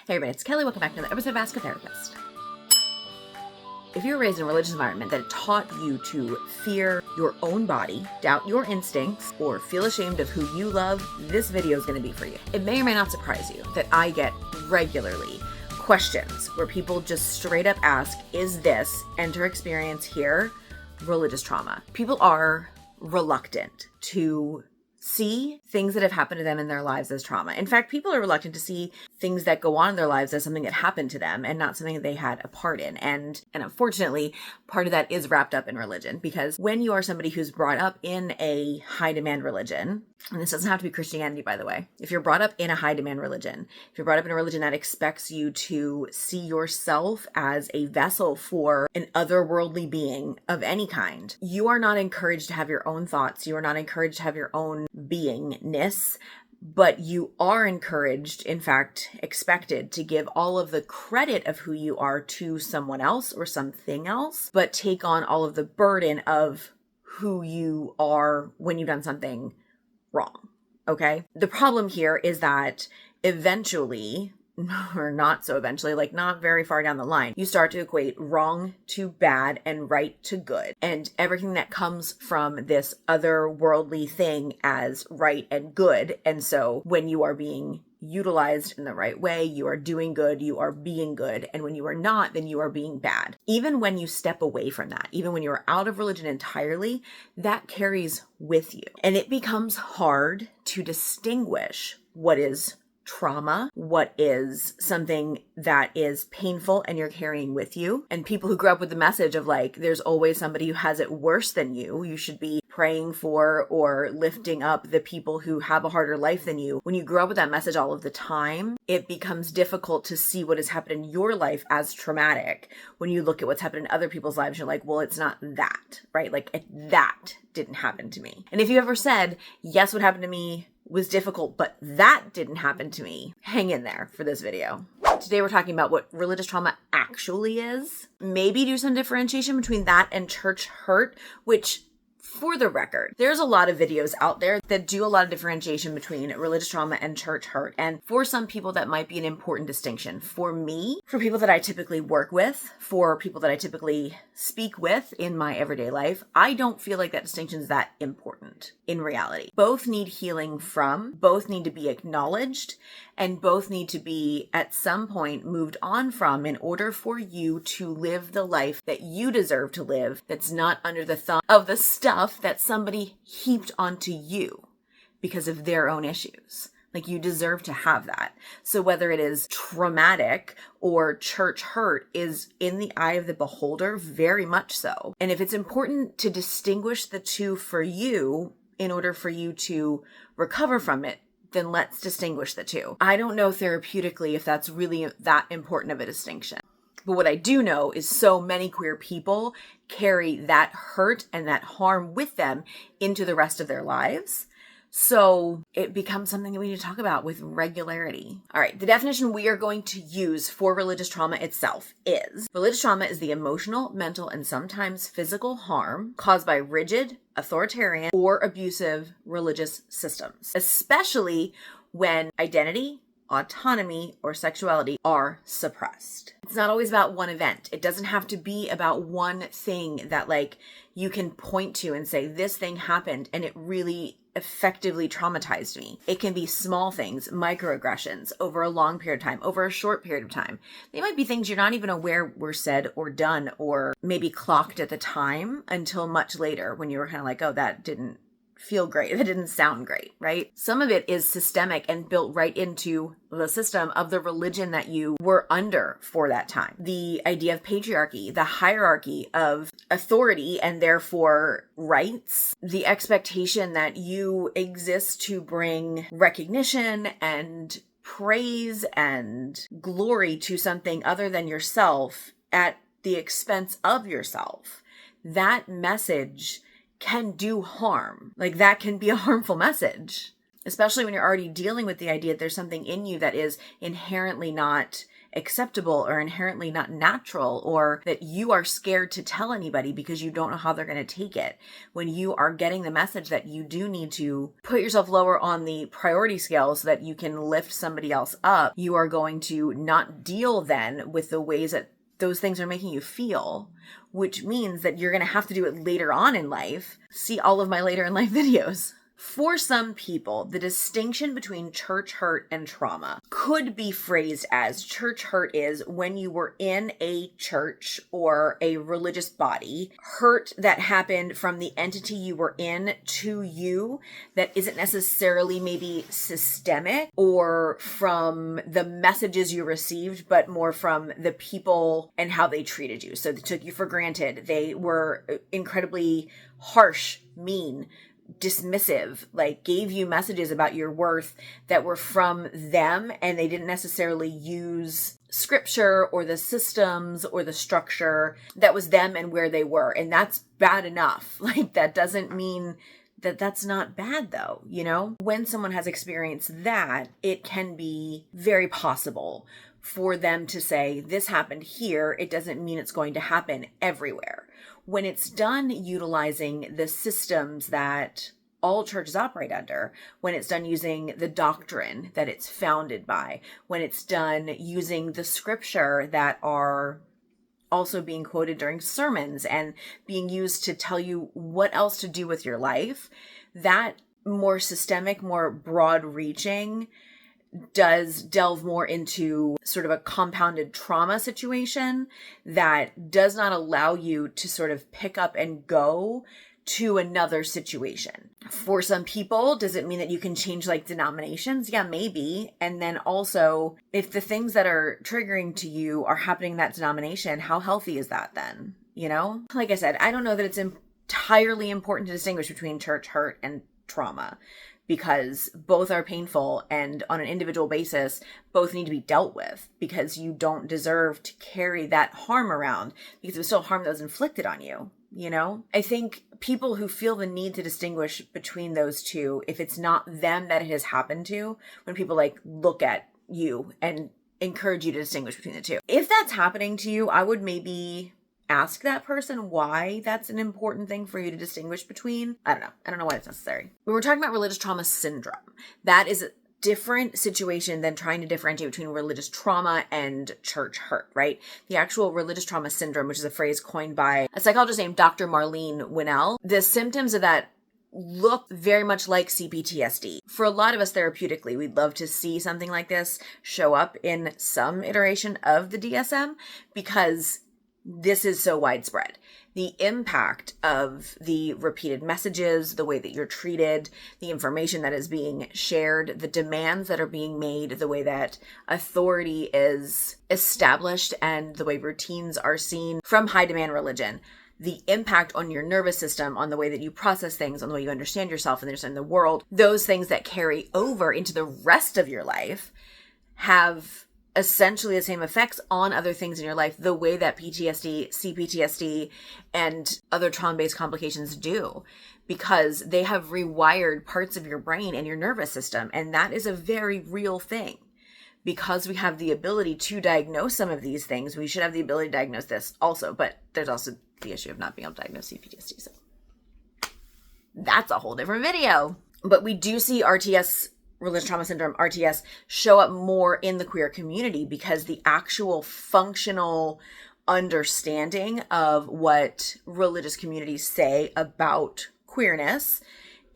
Hey everybody, it's Kelly. Welcome back to another episode of Ask a Therapist. If you were raised in a religious environment that taught you to fear your own body, doubt your instincts, or feel ashamed of who you love, this video is going to be for you. It may or may not surprise you that I get regularly questions where people just straight up ask, is this, enter experience here, religious trauma? People are reluctant to see things that have happened to them in their lives as trauma. In fact, people are reluctant to see things that go on in their lives as something that happened to them and not something that they had a part in. And unfortunately, part of that is wrapped up in religion, because when you are somebody who's brought up in a high demand religion, and this doesn't have to be Christianity, by the way, if you're brought up in a high demand religion, if you're brought up in a religion that expects you to see yourself as a vessel for an otherworldly being of any kind, you are not encouraged to have your own thoughts. You are not encouraged to have your own beingness, but you are encouraged, in fact, expected to give all of the credit of who you are to someone else or something else, but take on all of the burden of who you are when you've done something wrong. Okay? The problem here is that eventually, or not so eventually, like not very far down the line, you start to equate wrong to bad and right to good, and everything that comes from this otherworldly thing as right and good. And so when you are being utilized in the right way, you are doing good, you are being good. And when you are not, then you are being bad. Even when you step away from that, even when you're out of religion entirely, that carries with you. And it becomes hard to distinguish what is trauma, what is something that is painful and you're carrying with you. And people who grew up with the message of like, there's always somebody who has it worse than you should be praying for or lifting up the people who have a harder life than you. When you grow up with that message all of the time, it becomes difficult to see what has happened in your life as traumatic. When you look at what's happened in other people's lives, you're like, well, it's not that, right? Like that didn't happen to me. And if you ever said, yes, what happened to me was difficult, but that didn't happen to me, hang in there for this video. Today we're talking about what religious trauma actually is. Maybe do some differentiation between that and church hurt, which, for the record, there's a lot of videos out there that do a lot of differentiation between religious trauma and church hurt. And for some people, that might be an important distinction. For me, for people that I typically work with, for people that I typically speak with in my everyday life, I don't feel like that distinction is that important in reality. Both need healing from, both need to be acknowledged, and both need to be at some point moved on from in order for you to live the life that you deserve to live, that's not under the thumb of the stuff that somebody heaped onto you because of their own issues. Like, you deserve to have that. So whether it is traumatic or church hurt is in the eye of the beholder, very much so. And if it's important to distinguish the two for you in order for you to recover from it, then let's distinguish the two. I don't know therapeutically if that's really that important of a distinction. But what I do know is so many queer people carry that hurt and that harm with them into the rest of their lives. So it becomes something that we need to talk about with regularity. All right, the definition we are going to use for religious trauma itself is: religious trauma is the emotional, mental, and sometimes physical harm caused by rigid, authoritarian, or abusive religious systems, especially when identity, autonomy, or sexuality are suppressed. It's not always about one event. It doesn't have to be about one thing that like you can point to and say, this thing happened and it really effectively traumatized me. It can be small things, microaggressions over a long period of time, over a short period of time. They might be things you're not even aware were said or done or maybe clocked at the time until much later when you were kind of like, oh, that didn't feel great. That didn't sound great, right? Some of it is systemic and built right into the system of the religion that you were under for that time. The idea of patriarchy, the hierarchy of authority and therefore rights, the expectation that you exist to bring recognition and praise and glory to something other than yourself at the expense of yourself. That message can do harm. Like, that can be a harmful message. especially when you're already dealing with the idea that there's something in you that is inherently not acceptable or inherently not natural, or that you are scared to tell anybody because you don't know how they're going to take it. When you are getting the message that you do need to put yourself lower on the priority scale so that you can lift somebody else up, you are going to not deal then with the ways that those things are making you feel, which means that you're going to have to do it later on in life. See all of my later in life videos. For some people, the distinction between church hurt and trauma could be phrased as church hurt is when you were in a church or a religious body, hurt that happened from the entity you were in to you that isn't necessarily maybe systemic or from the messages you received, but more from the people and how they treated you. So they took you for granted. They were incredibly harsh, mean, dismissive, like gave you messages about your worth that were from them, and they didn't necessarily use scripture or the systems or the structure that was them and where they were. And that's bad enough. Like, that doesn't mean that that's not bad though, you know? When someone has experienced that, it can be very possible for them to say, this happened here. It doesn't mean it's going to happen everywhere. When it's done utilizing the systems that all churches operate under, when it's done using the doctrine that it's founded by, when it's done using the scripture that are also being quoted during sermons and being used to tell you what else to do with your life, that more systemic, more broad reaching does delve more into sort of a compounded trauma situation that does not allow you to sort of pick up and go to another situation. For some people, does it mean that you can change like denominations? Yeah, maybe. And then also, if the things that are triggering to you are happening in that denomination, how healthy is that then? You know, like I said, I don't know that it's entirely important to distinguish between church hurt and trauma, because both are painful, and on an individual basis, both need to be dealt with, because you don't deserve to carry that harm around, because it was still harm that was inflicted on you, you know? I think people who feel the need to distinguish between those two, if it's not them that it has happened to, when people like look at you and encourage you to distinguish between the two, if that's happening to you, I would maybe ask that person why that's an important thing for you to distinguish between. I don't know why it's necessary. When we're talking about religious trauma syndrome, that is a different situation than trying to differentiate between religious trauma and church hurt, right? The actual religious trauma syndrome, which is a phrase coined by a psychologist named Dr. Marlene Winnell, the symptoms of that look very much like CPTSD. For a lot of us therapeutically, we'd love to see something like this show up in some iteration of the DSM, because this is so widespread. The impact of the repeated messages, the way that you're treated, the information that is being shared, the demands that are being made, the way that authority is established, and the way routines are seen from high demand religion. The impact on your nervous system, on the way that you process things, on the way you understand yourself and understand the world, those things that carry over into the rest of your life have essentially the same effects on other things in your life, the way that PTSD, CPTSD, and other trauma-based complications do, because they have rewired parts of your brain and your nervous system. And that is a very real thing. Because we have the ability to diagnose some of these things, we should have the ability to diagnose this also. But there's also the issue of not being able to diagnose CPTSD. So that's a whole different video. But we do see RTS, religious trauma syndrome, RTS, show up more in the queer community, because the actual functional understanding of what religious communities say about queerness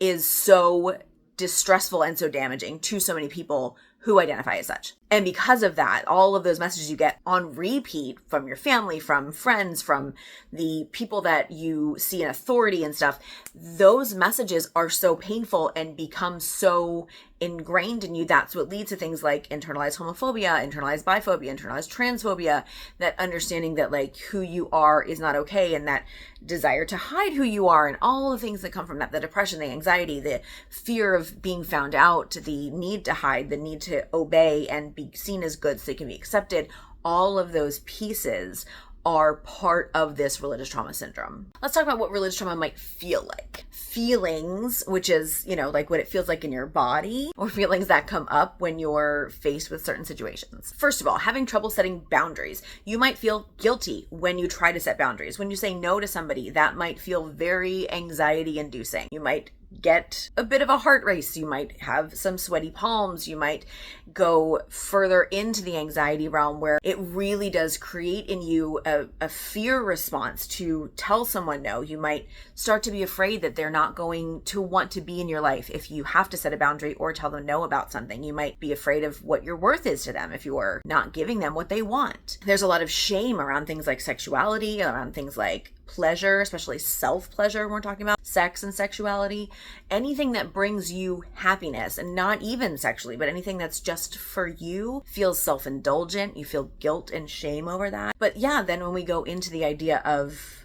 is so distressful and so damaging to so many people who identify as such. And because of that, all of those messages you get on repeat from your family, from friends, from the people that you see in authority and stuff, those messages are so painful and become so ingrained in you. That's what leads to things like internalized homophobia, internalized biphobia, internalized transphobia, that understanding that like who you are is not okay, and that desire to hide who you are, and all the things that come from that, the depression, the anxiety, the fear of being found out, the need to hide, the need to obey and be seen as good so they can be accepted. All of those pieces are part of this religious trauma syndrome. Let's talk about what religious trauma might feel like. Feelings, which is, like what it feels like in your body, or feelings that come up when you're faced with certain situations. First of all, having trouble setting boundaries. You might feel guilty when you try to set boundaries. When you say no to somebody, that might feel very anxiety inducing. You might get a bit of a heart race. You might have some sweaty palms. You might go further into the anxiety realm where it really does create in you a fear response to tell someone no. You might start to be afraid that they're not going to want to be in your life if you have to set a boundary or tell them no about something. You might be afraid of what your worth is to them if you are not giving them what they want. There's a lot of shame around things like sexuality, around things like pleasure, especially self-pleasure when we're talking about sex and sexuality. Anything that brings you happiness, and not even sexually, but anything that's just for you, feels self-indulgent. You feel guilt and shame over that. But yeah, then when we go into the idea of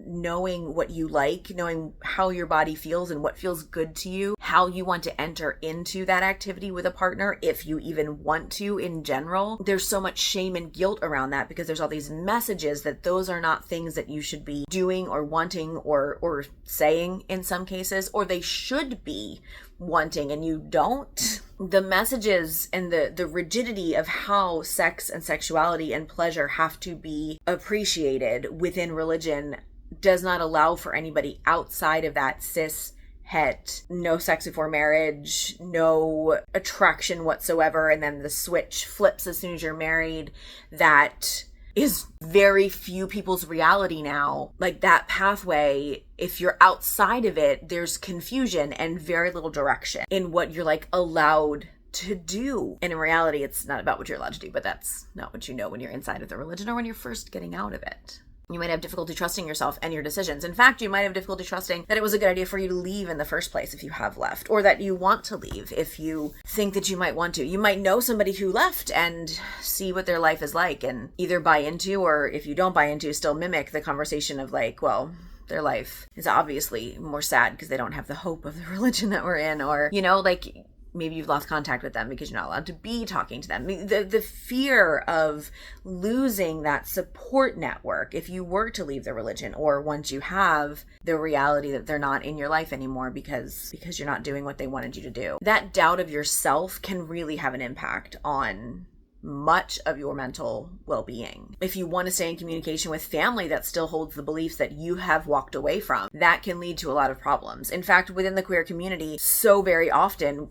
knowing what you like, knowing how your body feels and what feels good to you, how you want to enter into that activity with a partner, if you even want to in general, there's so much shame and guilt around that because there's all these messages that those are not things that you should be doing or wanting or saying in some cases, or they should be wanting and you don't. The messages and the rigidity of how sex and sexuality and pleasure have to be appreciated within religion does not allow for anybody outside of that cis het, no sex before marriage, no attraction whatsoever, and then the switch flips as soon as you're married. That is very few people's reality now. Like that pathway, if you're outside of it, there's confusion and very little direction in what you're like allowed to do. And in reality, it's not about what you're allowed to do, but that's not what you know when you're inside of the religion or when you're first getting out of it. You might have difficulty trusting yourself and your decisions. In fact, you might have difficulty trusting that it was a good idea for you to leave in the first place if you have left, or that you want to leave if you think that you might want to. You might know somebody who left and see what their life is like and either buy into, or if you don't buy into, still mimic the conversation of like, well, their life is obviously more sad because they don't have the hope of the religion that we're in, or, like maybe you've lost contact with them because you're not allowed to be talking to them. The fear of losing that support network if you were to leave the religion, or once you have the reality that they're not in your life anymore because you're not doing what they wanted you to do. That doubt of yourself can really have an impact on much of your mental well-being. If you want to stay in communication with family that still holds the beliefs that you have walked away from, that can lead to a lot of problems. In fact, within the queer community, so very often,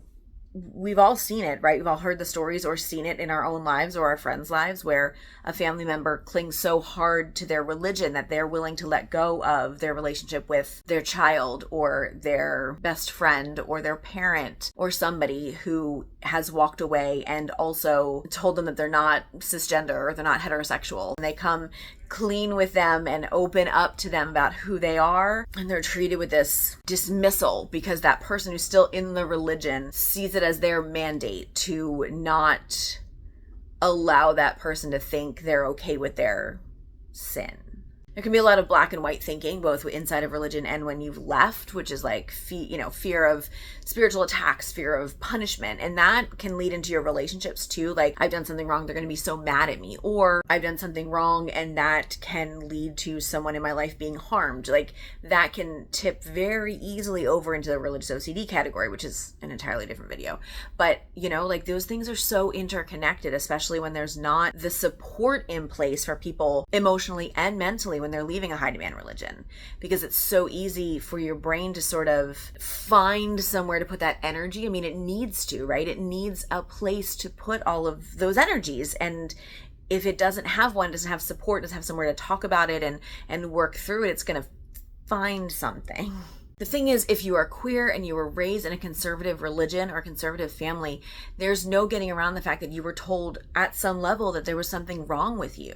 we've all seen it, right? We've all heard the stories or seen it in our own lives or our friends' lives where a family member clings so hard to their religion that they're willing to let go of their relationship with their child or their best friend or their parent or somebody who has walked away and also told them that they're not cisgender or they're not heterosexual. And they come clean with them and open up to them about who they are, and they're treated with this dismissal because that person who's still in the religion sees it as their mandate to not allow that person to think they're okay with their sin. There can be a lot of black and white thinking, both inside of religion and when you've left, which is like, fear of spiritual attacks, fear of punishment. And that can lead into your relationships too. Like, I've done something wrong, they're going to be so mad at me. Or I've done something wrong and that can lead to someone in my life being harmed. Like, that can tip very easily over into the religious OCD category, which is an entirely different video. But, those things are so interconnected, especially when there's not the support in place for people emotionally and mentally when they're leaving a high demand religion, because it's so easy for your brain to sort of find somewhere to put that energy. I mean, it needs to, right? It needs a place to put all of those energies. And if it doesn't have one, doesn't have support, doesn't have somewhere to talk about it and work through it, it's going to find something. The thing is, if you are queer and you were raised in a conservative religion or a conservative family, there's no getting around the fact that you were told at some level that there was something wrong with you.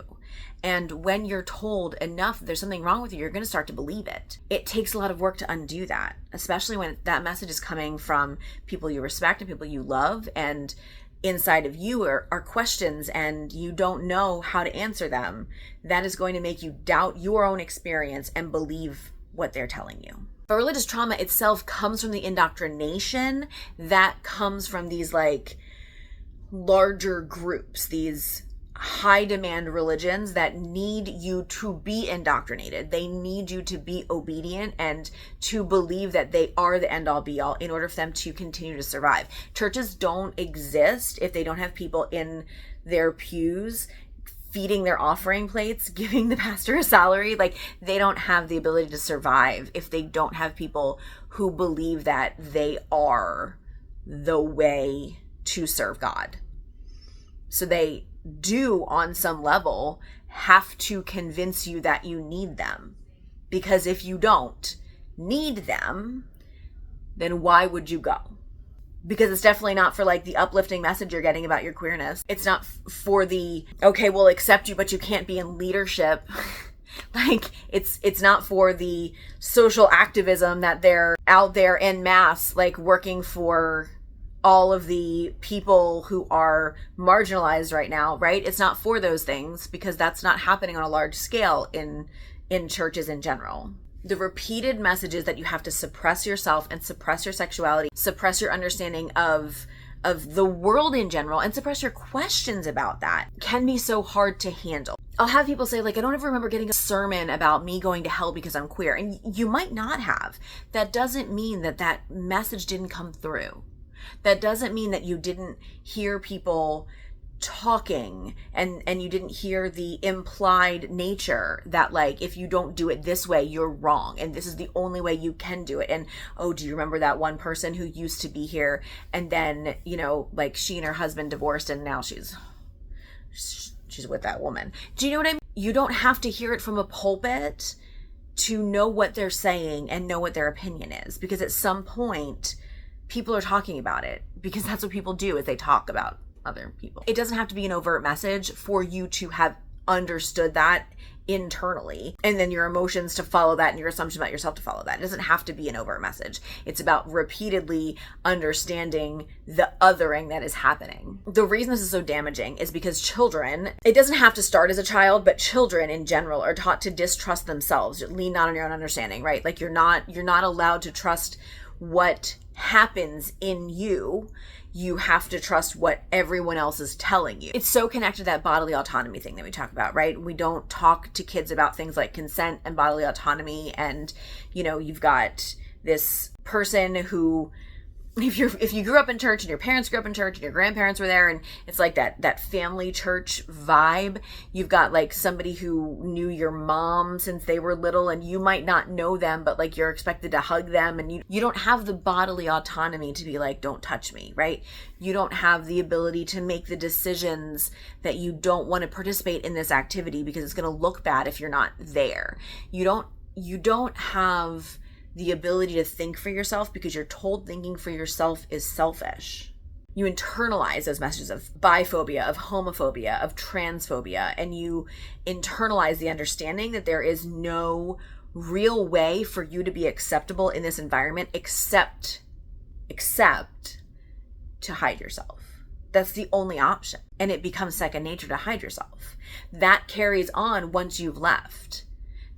And when you're told enough that there's something wrong with you, you're going to start to believe it. It takes a lot of work to undo that, especially when that message is coming from people you respect and people you love, and inside of you are questions and you don't know how to answer them. That is going to make you doubt your own experience and believe what they're telling you. But religious trauma itself comes from the indoctrination that comes from these like larger groups, these high demand religions that need you to be indoctrinated. They need you to be obedient and to believe that they are the end all be all in order for them to continue to survive. Churches don't exist if they don't have people in their pews feeding their offering plates, giving the pastor a salary. Like, they don't have the ability to survive if they don't have people who believe that they are the way to serve God. So they do, on some level, have to convince you that you need them. Because if you don't need them, then why would you go? Because it's definitely not for like the uplifting message you're getting about your queerness. It's not for the, okay, we'll accept you, but you can't be in leadership. Like, it's not for the social activism that they're out there en masse, like working for all of the people who are marginalized right now, right? It's not for those things, because that's not happening on a large scale in churches in general. The repeated messages that you have to suppress yourself and suppress your sexuality, suppress your understanding of the world in general, and suppress your questions about that can be so hard to handle. I'll have people say, like, I don't ever remember getting a sermon about me going to hell because I'm queer. And you might not have. That doesn't mean that that message didn't come through. That doesn't mean that you didn't hear people talking and you didn't hear the implied nature that, like, if you don't do it this way, you're wrong, and this is the only way you can do it. And, oh, do you remember that one person who used to be here, and then, you know, like, she and her husband divorced and now she's with that woman. Do you know what I mean? You don't have to hear it from a pulpit to know what they're saying and know what their opinion is, because at some point people are talking about it, because that's what people do, is they talk about other people. It doesn't have to be an overt message for you to have understood that internally, and then your emotions to follow that and your assumption about yourself to follow that. It doesn't have to be an overt message. It's about repeatedly understanding the othering that is happening. The reason this is so damaging is because children, it doesn't have to start as a child, but children in general are taught to distrust themselves, lean not on your own understanding, right? Like, you're not allowed to trust what happens in you. You have to trust what everyone else is telling you. It's so connected to that bodily autonomy thing that we talk about, right? We don't talk to kids about things like consent and bodily autonomy. And, you know, you've got this person who, if you grew up in church and your parents grew up in church and your grandparents were there, and it's like that family church vibe, you've got like somebody who knew your mom since they were little, and you might not know them, but like you're expected to hug them, and you don't have the bodily autonomy to be like, don't touch me, right? You don't have the ability to make the decisions that you don't want to participate in this activity because it's going to look bad if you're not there. You don't have the ability to think for yourself because you're told thinking for yourself is selfish. You internalize those messages of biphobia, of homophobia, of transphobia, and you internalize the understanding that there is no real way for you to be acceptable in this environment except to hide yourself. That's the only option. And it becomes second nature to hide yourself. That carries on once you've left.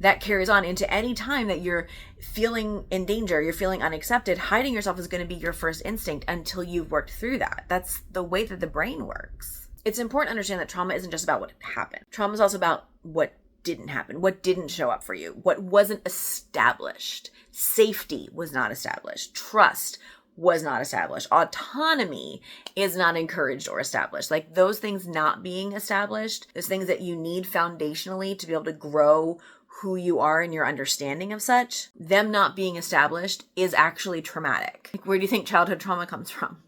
That carries on into any time that you're feeling in danger, you're feeling unaccepted. Hiding yourself is going to be your first instinct until you've worked through that. That's the way that the brain works. It's important to understand that trauma isn't just about what happened. Trauma is also about what didn't happen, what didn't show up for you, what wasn't established. Safety was not established. Trust was not established. Autonomy is not encouraged or established. Like, those things not being established, those things that you need foundationally to be able to grow who you are and your understanding of such, them not being established is actually traumatic. Like, where do you think childhood trauma comes from?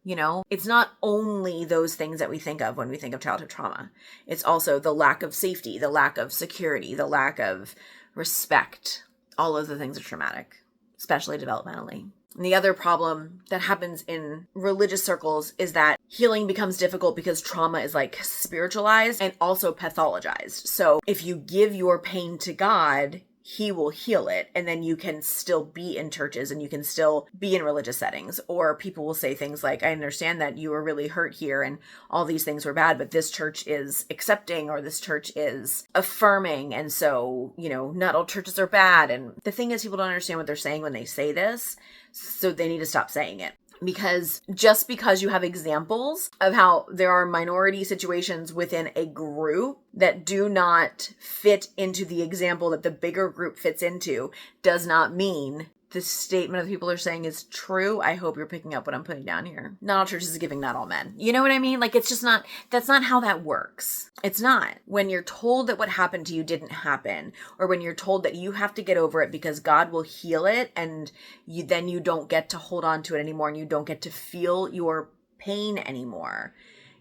You know, it's not only those things that we think of when we think of childhood trauma. It's also the lack of safety, the lack of security, the lack of respect. All of the things are traumatic, especially developmentally. And the other problem that happens in religious circles is that healing becomes difficult because trauma is like spiritualized and also pathologized. So if you give your pain to God, He will heal it. And then you can still be in churches and you can still be in religious settings. Or people will say things like, I understand that you were really hurt here and all these things were bad, but this church is accepting, or this church is affirming. And so, you know, not all churches are bad. And the thing is, people don't understand what they're saying when they say this. So they need to stop saying it. Because just because you have examples of how there are minority situations within a group that do not fit into the example that the bigger group fits into does not mean the statement of people are saying is true. I hope you're picking up what I'm putting down here. Not all churches is giving not all men. You know what I mean? Like, it's just not, that's not how that works. It's not. When you're told that what happened to you didn't happen, or when you're told that you have to get over it because God will heal it, and then you don't get to hold on to it anymore, and you don't get to feel your pain anymore,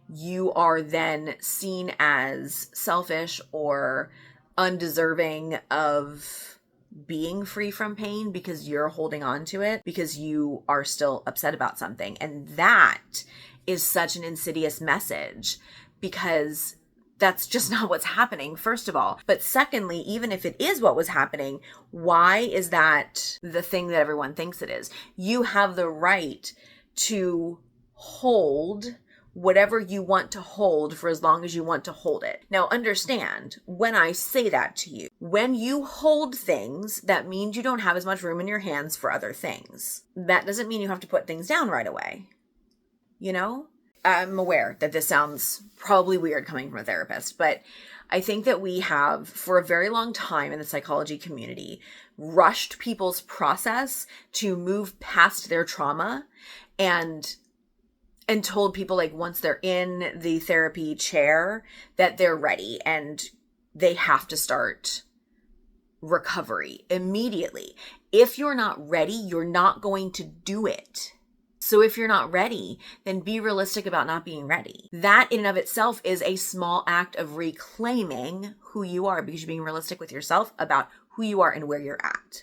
you are then seen as selfish or undeserving of being free from pain because you're holding on to it because you are still upset about something. And that is such an insidious message, because that's just not what's happening, first of all. But secondly, even if it is what was happening, why is that the thing that everyone thinks it is? You have the right to hold whatever you want to hold for as long as you want to hold it. Now, understand, when I say that to you, when you hold things, that means you don't have as much room in your hands for other things. That doesn't mean you have to put things down right away. You know? I'm aware that this sounds probably weird coming from a therapist, but I think that we have, for a very long time in the psychology community, rushed people's process to move past their trauma and told people, like, once they're in the therapy chair that they're ready and they have to start recovery immediately. If you're not ready, you're not going to do it. So if you're not ready, then be realistic about not being ready. That in and of itself is a small act of reclaiming who you are, because you're being realistic with yourself about who you are and where you're at.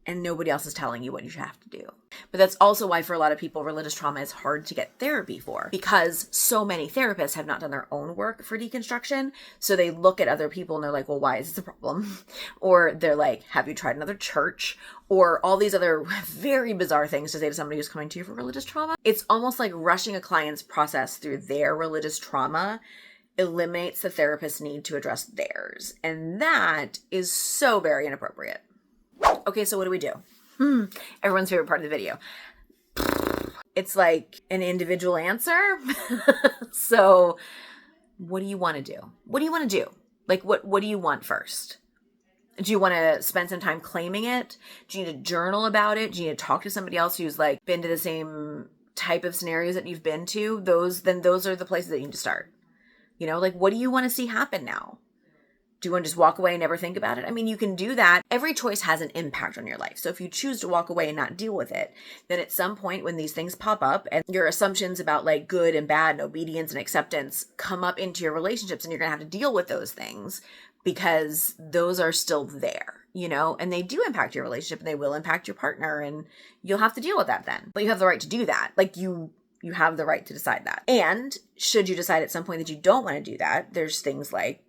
And nobody else is telling you what you should have to do. But that's also why for a lot of people, religious trauma is hard to get therapy for, because so many therapists have not done their own work for deconstruction. So they look at other people and they're like, well, why is this a problem? Or they're like, have you tried another church? Or all these other very bizarre things to say to somebody who's coming to you for religious trauma. It's almost like rushing a client's process through their religious trauma eliminates the therapist's need to address theirs. And that is so very inappropriate. Okay, so what do we do? Everyone's favorite part of the video. It's like an individual answer. So what do you want to do? What do you want to do? Like, what do you want first? Do you want to spend some time claiming it? Do you need to journal about it? Do you need to talk to somebody else who's like been to the same type of scenarios that you've been to? Those are the places that you need to start. You know, like, what do you want to see happen now? Do you want to just walk away and never think about it? I mean, you can do that. Every choice has an impact on your life. So if you choose to walk away and not deal with it, then at some point when these things pop up and your assumptions about like good and bad and obedience and acceptance come up into your relationships, and you're going to have to deal with those things because those are still there, you know, and they do impact your relationship and they will impact your partner, and you'll have to deal with that then. But you have the right to do that. Like, you have the right to decide that. And should you decide at some point that you don't want to do that, there's things like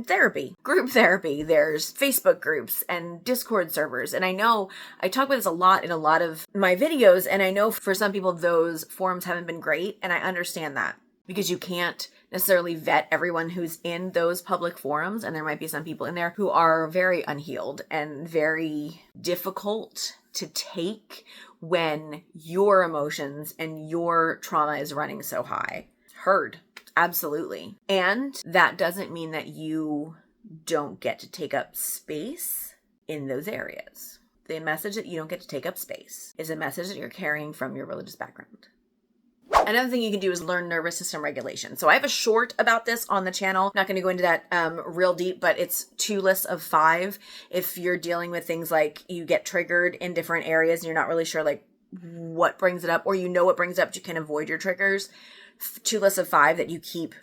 therapy, group therapy, there's Facebook groups and Discord servers. And I know I talk about this a lot in a lot of my videos, and I know for some people those forums haven't been great, and I understand that, because you can't necessarily vet everyone who's in those public forums, and there might be some people in there who are very unhealed and very difficult to take when your emotions and your trauma is running so high. Heard. Absolutely. And that doesn't mean that you don't get to take up space in those areas. The message that you don't get to take up space is a message that you're carrying from your religious background. Another thing you can do is learn nervous system regulation. So I have a short about this on the channel. I'm not going to go into that real deep, but it's 2 lists of 5. If you're dealing with things like you get triggered in different areas and you're not really sure like what brings it up, or you know what brings it up, but you can avoid your triggers. 2 lists of 5 that you keep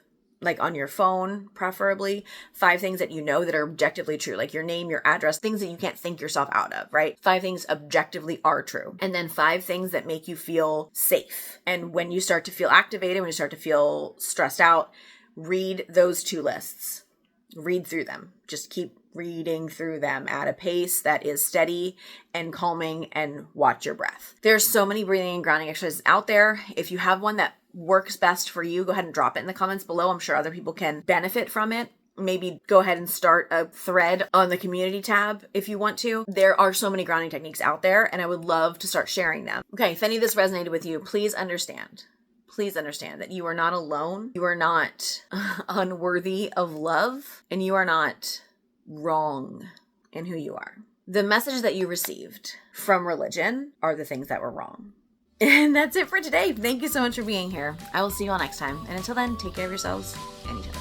like on your phone, preferably. 5 things that you know that are objectively true, like your name, your address, things that you can't think yourself out of, right? 5 things objectively are true. And then 5 things that make you feel safe. And when you start to feel activated, when you start to feel stressed out, read those 2 lists. Read through them. Just keep reading through them at a pace that is steady and calming, and watch your breath. There's so many breathing and grounding exercises out there. If you have one that works best for you, go ahead and drop it in the comments below. I'm sure other people can benefit from it. maybe go ahead and start a thread on the community tab if you want to. There are so many grounding techniques out there, and I would love to start sharing them. Okay, if any of this resonated with you, please understand that you are not alone. You are not unworthy of love, and you are not wrong in who you are. The message that you received from religion are the things that were wrong. And that's it for today. Thank you so much for being here. I will see you all next time. And until then, take care of yourselves and each other.